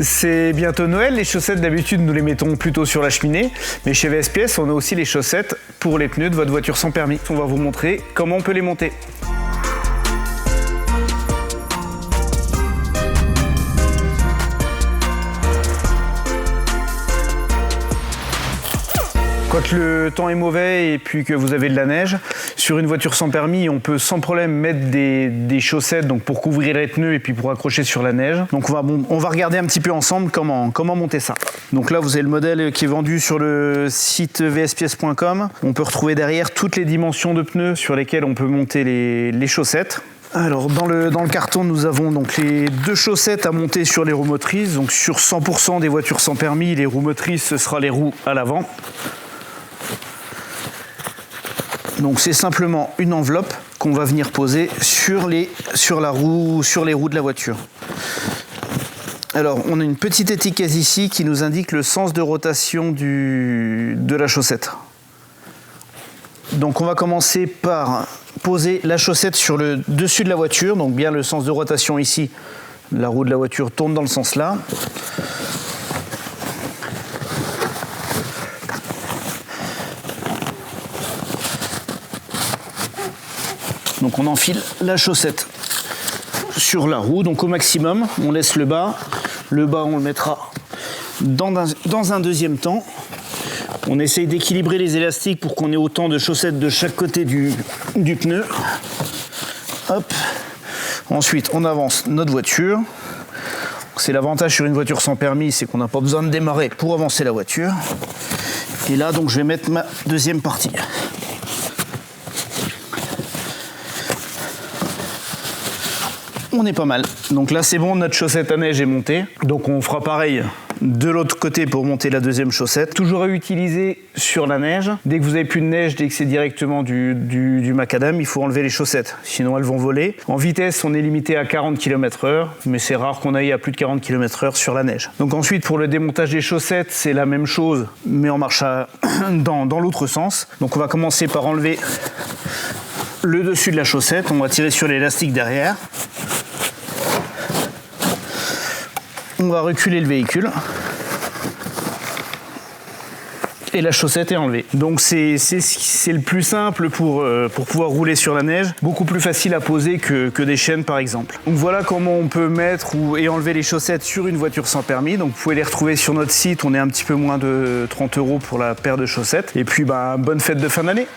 C'est bientôt Noël, les chaussettes d'habitude nous les mettons plutôt sur la cheminée, mais chez VSPS on a aussi les chaussettes pour les pneus de votre voiture sans permis. On va vous montrer comment on peut les monter. Quand le temps est mauvais et puis que vous avez de la neige, sur une voiture sans permis, on peut sans problème mettre des chaussettes donc pour couvrir les pneus et puis pour accrocher sur la neige. Donc on va regarder un petit peu ensemble comment monter ça. Donc là, vous avez le modèle qui est vendu sur le site vsps.com. On peut retrouver derrière toutes les dimensions de pneus sur lesquelles on peut monter les chaussettes. Alors dans le carton, nous avons donc les 2 chaussettes à monter sur les roues motrices. Donc sur 100% des voitures sans permis, les roues motrices, ce sera les roues à l'avant. Donc c'est simplement une enveloppe qu'on va venir poser sur les roues de la voiture. Alors on a une petite étiquette ici qui nous indique le sens de rotation de la chaussette. Donc on va commencer par poser la chaussette sur le dessus de la voiture, donc bien le sens de rotation ici, la roue de la voiture tourne dans le sens là. Donc on enfile la chaussette sur la roue, donc au maximum, on laisse le bas on le mettra dans un deuxième temps. On essaye d'équilibrer les élastiques pour qu'on ait autant de chaussettes de chaque côté du pneu. Hop. Ensuite on avance notre voiture. C'est l'avantage sur une voiture sans permis, c'est qu'on n'a pas besoin de démarrer pour avancer la voiture. Et là donc je vais mettre ma deuxième partie. On est pas mal. Donc là c'est bon, notre chaussette à neige est montée. Donc on fera pareil de l'autre côté pour monter la deuxième chaussette. Toujours à utiliser sur la neige. Dès que vous avez plus de neige, dès que c'est directement du macadam, il faut enlever les chaussettes, sinon elles vont voler. En vitesse, on est limité à 40 km/h, mais c'est rare qu'on aille à plus de 40 km/h sur la neige. Donc ensuite, pour le démontage des chaussettes, c'est la même chose, mais en marche dans l'autre sens. Donc on va commencer par enlever le dessus de la chaussette. On va tirer sur l'élastique derrière. On va reculer le véhicule et la chaussette est enlevée. Donc c'est le plus simple pour pouvoir rouler sur la neige, beaucoup plus facile à poser que des chaînes par exemple. Donc voilà comment on peut mettre et enlever les chaussettes sur une voiture sans permis. Donc vous pouvez les retrouver sur notre site, on est un petit peu moins de 30 € pour la paire de chaussettes. Et puis bonne fête de fin d'année.